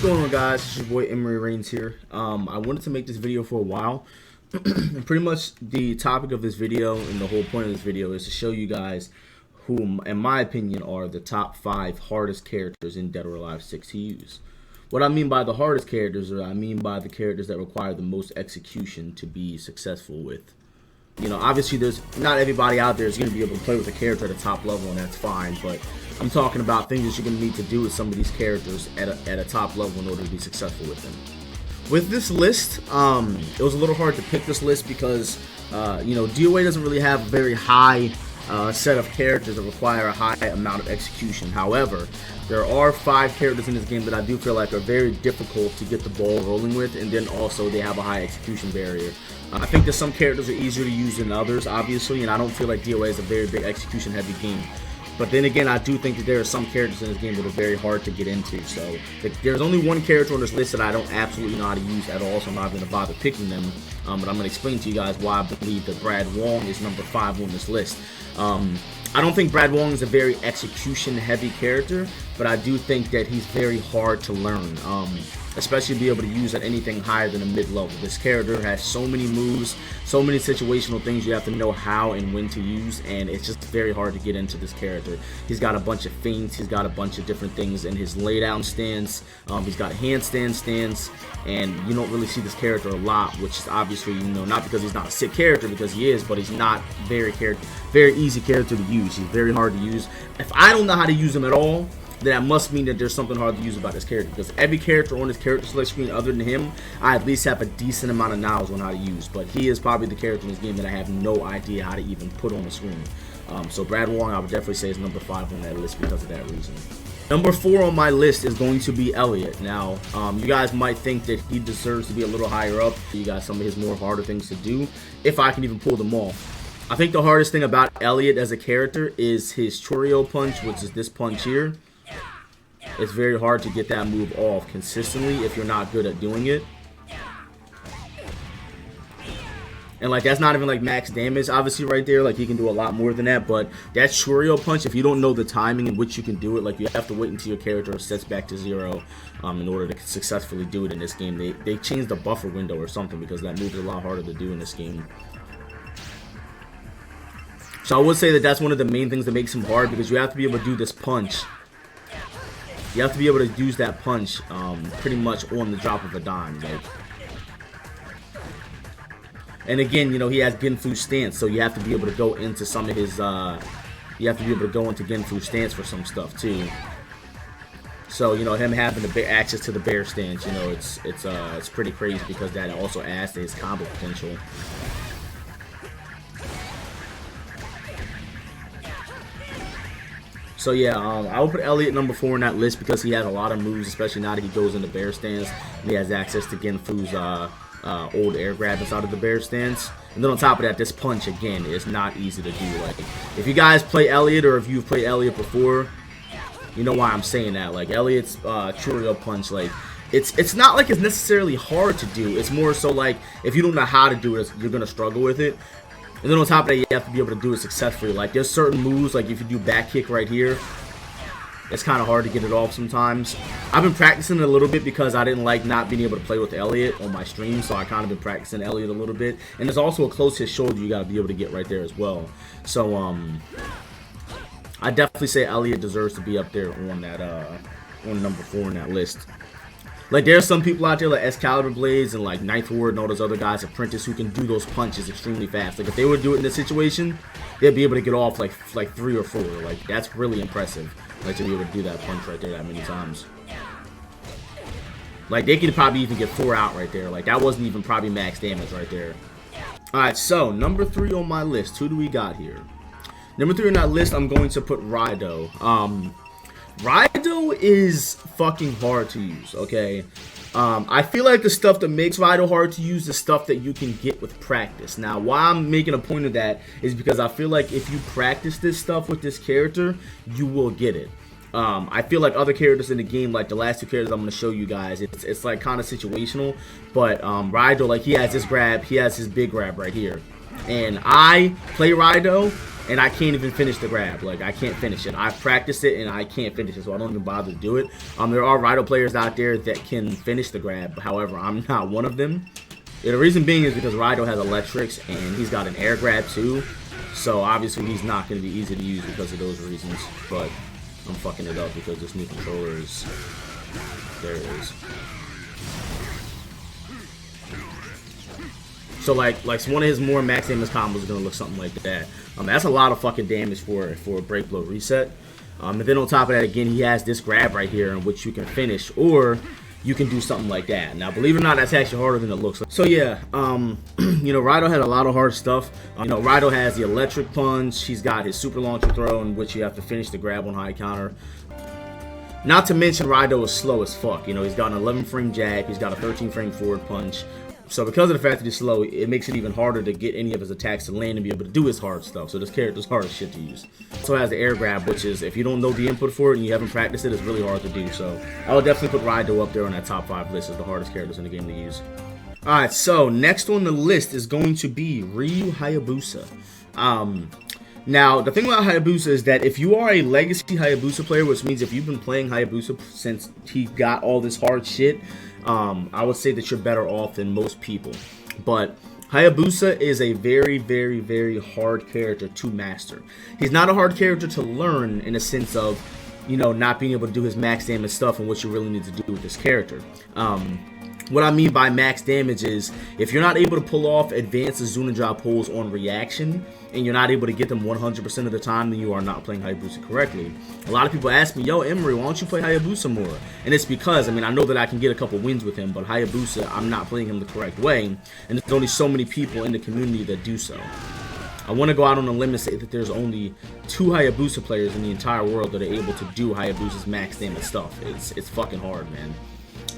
going on, guys? It's your boy EmeryReigns here. I wanted to make this video for a while. And pretty much the topic of this video and the whole point of this video is to show you guys who, in my opinion, are the top 5 hardest characters in Dead or Alive 6 to use. What I mean by the hardest characters, or I mean by the characters that require the most execution to be successful with. You know, obviously there's not everybody out there is going to be able to play with a character at a top level, and that's fine, but I'm talking about things that you're going to need to do with some of these characters at a top level in order to be successful with them. With this list, it was a little hard to pick this list because, you know, DOA doesn't really have a very high set of characters that require a high amount of execution. However, there are 5 characters in this game that I do feel like are very difficult to get the ball rolling with, and then also they have a high execution barrier. I think that some characters are easier to use than others, obviously, and I don't feel like DOA is a very big execution heavy game. But then again, I do think that there are some characters in this game that are very hard to get into. So there's only one character on this list that I don't absolutely know how to use at all, so I'm not going to bother picking them. But I'm going to explain to you guys why I believe that Brad Wong is number 5 on this list. I don't think Brad Wong is a very execution-heavy character, but I do think that he's very hard to learn, especially to be able to use at anything higher than a mid-level. This character has so many moves, so many situational things you have to know how and when to use, and it's just very hard to get into this character. He's got a bunch of feints, he's got a bunch of different things in his laydown stance, he's got a handstand stance, and you don't really see this character a lot, which is obviously, you know, not because he's not a sick character, because he is, but he's not very easy character to use. He's very hard to use. If I don't know how to use him at all, then that must mean that there's something hard to use about this character, because every character on this character select screen other than him, I at least have a decent amount of knowledge on how to use, but he is probably the character in this game that I have no idea how to even put on the screen. So Brad Wong, I would definitely say, is number 5 on that list because of that reason. Number 4 on my list is going to be Elliott. Now, you guys might think that he deserves to be a little higher up. You got some of his more harder things to do, if I can even pull them off. I think the hardest thing about Elliott as a character is his Choreo punch, which is this punch here. It's very hard to get that move off consistently if you're not good at doing it. And like, that's not even like max damage, obviously, right there. Like, he can do a lot more than that, but that Choreo punch, if you don't know the timing in which you can do it, like, you have to wait until your character sets back to 0 in order to successfully do it in this game. They changed the buffer window or something, because that move is a lot harder to do in this game. So I would say that that's one of the main things that makes him hard, because you have to be able to do this punch. You have to be able to use that punch pretty much on the drop of a dime. Like, and again, you know, he has Genfu stance, so you have to be able to go into some of his, you have to be able to go into Genfu stance for some stuff too. So, you know, him having the access to the bear stance, you know, it's pretty crazy, because that also adds to his combo potential. So yeah, I would put Elliott number 4 on that list because he has a lot of moves, especially now that he goes into bear stance. And he has access to Genfu's old air grab inside of the bear stance. And then on top of that, this punch, again, is not easy to do. Like, if you guys play Elliott, or if you've played Elliott before, you know why I'm saying that. Like, Elliott's Choreo punch, like, it's not like it's necessarily hard to do. It's more so like, if you don't know how to do it, you're going to struggle with it. And then on top of that, you have to be able to do it successfully. Like, there's certain moves, like if you do back kick right here, it's kind of hard to get it off sometimes. I've been practicing it a little bit because I didn't like not being able to play with Elliott on my stream, so I kind of been practicing Elliott a little bit. And there's also a close hit shoulder you got to be able to get right there as well. So, I definitely say Elliott deserves to be up there on that, on number 4 on that list. Like, there's some people out there like Excalibur Blades and like Ninth Ward and all those other guys, Apprentice, who can do those punches extremely fast. Like, if they were to do it in this situation, they'd be able to get off like 3 or 4. Like, that's really impressive. Like, to be able to do that punch right there that many times. Like, they could probably even get 4 out right there. Like, that wasn't even probably max damage right there. Alright, so number 3 on my list. Who do we got here? Number 3 on that list, I'm going to put Ryder. Ryder is fucking hard to use, okay? I feel like the stuff that makes Ryder hard to use is stuff that you can get with practice. Now, why I'm making a point of that is because I feel like if you practice this stuff with this character, you will get it. I feel like other characters in the game, like the last 2 characters I'm going to show you guys, it's like kind of situational. But Ryder, like, he has this grab, he has his big grab right here. And I play Ryder and I can't even finish the grab. Like, I can't finish it. I've practiced it, and I can't finish it, so I don't even bother to do it. There are Ryder players out there that can finish the grab. However, I'm not one of them. Yeah, the reason being is because Ryder has electrics, and he's got an air grab too. So, obviously, he's not going to be easy to use because of those reasons. But I'm fucking it up because this new controller is... There it is. So like one of his more max damage combos is gonna look something like that. That's a lot of fucking damage for a break blow reset. And then on top of that, again, he has this grab right here in which you can finish, or you can do something like that. Now, believe it or not, that's actually harder than it looks like. So yeah, you know, Ryder had a lot of hard stuff. You know, Ryder has the electric punch. He's got his super launcher throw, in which you have to finish the grab on high counter. Not to mention, Ryder is slow as fuck. You know, he's got an 11 frame jab. He's got a 13 frame forward punch. So because of the fact that he's slow, it makes it even harder to get any of his attacks to land and be able to do his hard stuff. So this character's hard as shit to use. So it has the air grab, which is, if you don't know the input for it and you haven't practiced it, it's really hard to do. So I would definitely put Ryder up there on that top 5 list as the hardest characters in the game to use. Alright, so next on the list is going to be Ryu Hayabusa. Now, the thing about Hayabusa is that if you are a legacy Hayabusa player, which means if you've been playing Hayabusa since he got all this hard shit, I would say that you're better off than most people. But Hayabusa is a very, very, very hard character to master. He's not a hard character to learn in a sense of, you know, not being able to do his max damage stuff and what you really need to do with this character. What I mean by max damage is, if you're not able to pull off advanced Azuna drop pulls on reaction, and you're not able to get them 100% of the time, then you are not playing Hayabusa correctly. A lot of people ask me, yo, Emery, why don't you play Hayabusa more? And it's because, I mean, I know that I can get a couple wins with him, but Hayabusa, I'm not playing him the correct way, and there's only so many people in the community that do so. I want to go out on a limb and say that there's only 2 Hayabusa players in the entire world that are able to do Hayabusa's max damage stuff. It's fucking hard, man.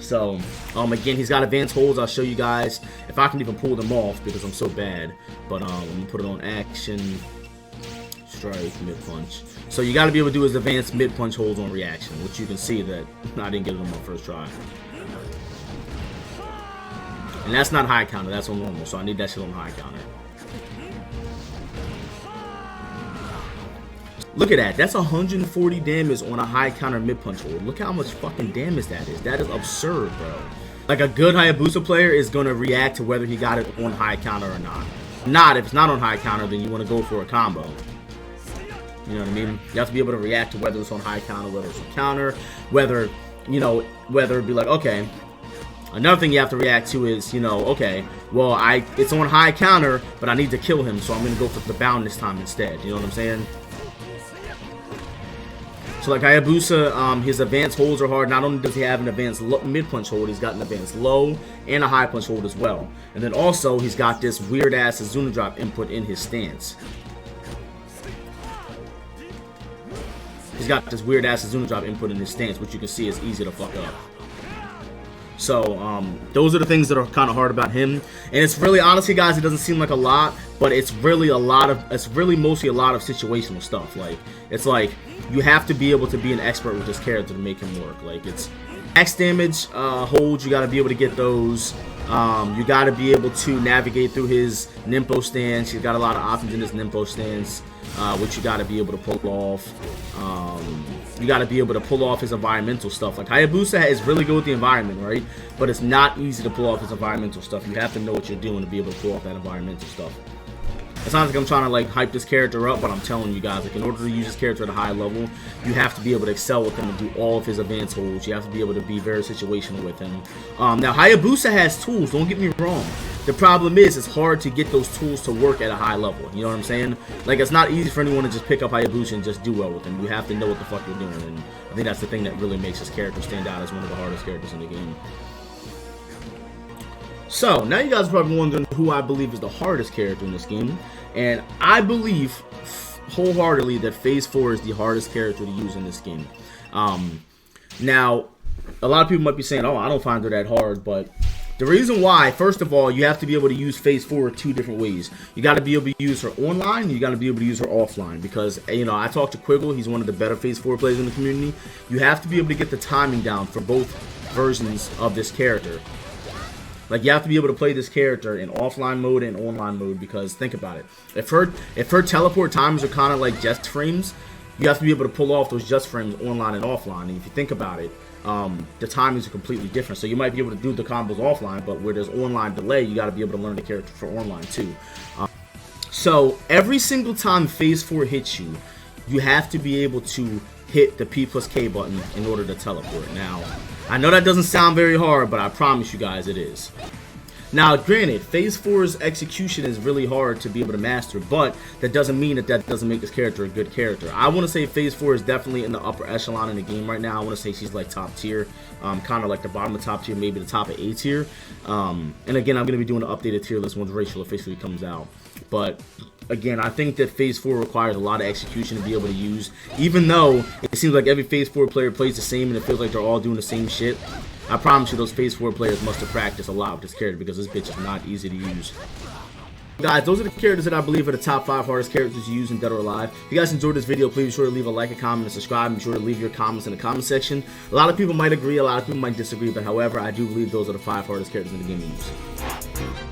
So, again, he's got advanced holds. I'll show you guys if I can even pull them off because I'm so bad. But let me put it on action, strike, mid punch. So you got to be able to do his advanced mid punch holds on reaction, which you can see that I didn't get it on my first try. And that's not high counter, that's on normal. So I need that shit on high counter. Look at that. That's 140 damage on a high counter mid punch hold. Look how much fucking damage that is. That is absurd, bro. Like, a good Hayabusa player is going to react to whether he got it on high counter or not. If it's not on high counter, then you want to go for a combo. You know what I mean? You have to be able to react to whether it's on high counter, whether it's on counter, whether, you know, whether it be like, okay. Another thing you have to react to is, you know, okay, well, it's on high counter, but I need to kill him, so I'm going to go for the bound this time instead. You know what I'm saying? So like Hayabusa, his advanced holds are hard. Not only does he have an advanced mid-punch hold, he's got an advanced low and a high punch hold as well. And then also, he's got this weird-ass Azuna drop input in his stance. He's got this weird-ass Azuna drop input in his stance, which you can see is easy to fuck up. So, those are the things that are kind of hard about him. And it's really, honestly, guys, it doesn't seem like a lot, but it's really mostly a lot of situational stuff. Like, it's like, you have to be able to be an expert with this character to make him work. Like, it's max damage holds, you got to be able to get those. You got to be able to navigate through his Nimpo stance. He's got a lot of options in his Nimpo stance, which you got to be able to pull off. You got to be able to pull off his environmental stuff. Like, Hayabusa is really good with the environment, right? But it's not easy to pull off his environmental stuff. You have to know what you're doing to be able to pull off that environmental stuff. It sounds like I'm trying to like hype this character up, but I'm telling you guys, like, in order to use this character at a high level, you have to be able to excel with him and do all of his advanced holds. You have to be able to be very situational with him. Now, Hayabusa has tools, don't get me wrong. The problem is, it's hard to get those tools to work at a high level. You know what I'm saying? Like, it's not easy for anyone to just pick up Hayabusa and just do well with him. You have to know what the fuck you're doing, and I think that's the thing that really makes this character stand out as one of the hardest characters in the game. So, now you guys are probably wondering who I believe is the hardest character in this game. And I believe wholeheartedly that Phase 4 is the hardest character to use in this game. Now, a lot of people might be saying, oh, I don't find her that hard, but the reason why, first of all, you have to be able to use Phase 4 2 different ways. You got to be able to use her online, and you got to be able to use her offline, because, you know, I talked to Quiggle, he's one of the better Phase 4 players in the community. You have to be able to get the timing down for both versions of this character. Like, you have to be able to play this character in offline mode and online mode, because think about it. If her teleport times are kind of like just frames, you have to be able to pull off those just frames online and offline. And if you think about it, the timings are completely different. So you might be able to do the combos offline, but where there's online delay, you got to be able to learn the character for online too. So every single time phase 4 hits you, you have to be able to hit the P plus K button in order to teleport. Now, I know that doesn't sound very hard, but I promise you guys it is. Now, granted, phase 4's execution is really hard to be able to master, but that doesn't mean that doesn't make this character a good character. I want to say phase 4 is definitely in the upper echelon in the game right now. I want to say she's like top tier, kind of like the bottom of top tier, maybe the top of A tier. And again, I'm going to be doing an updated tier list once Racial officially comes out. But again, I think that phase 4 requires a lot of execution to be able to use. Even though it seems like every phase 4 player plays the same and it feels like they're all doing the same shit, I promise you those phase 4 players must have practiced a lot with this character, because this bitch is not easy to use. Guys, those are the characters that I believe are the top 5 hardest characters to use in Dead or Alive. If you guys enjoyed this video, please be sure to leave a like, a comment, and subscribe. Be sure to leave your comments in the comment section. A lot of people might agree, a lot of people might disagree, but however, I do believe those are the 5 hardest characters in the game to use.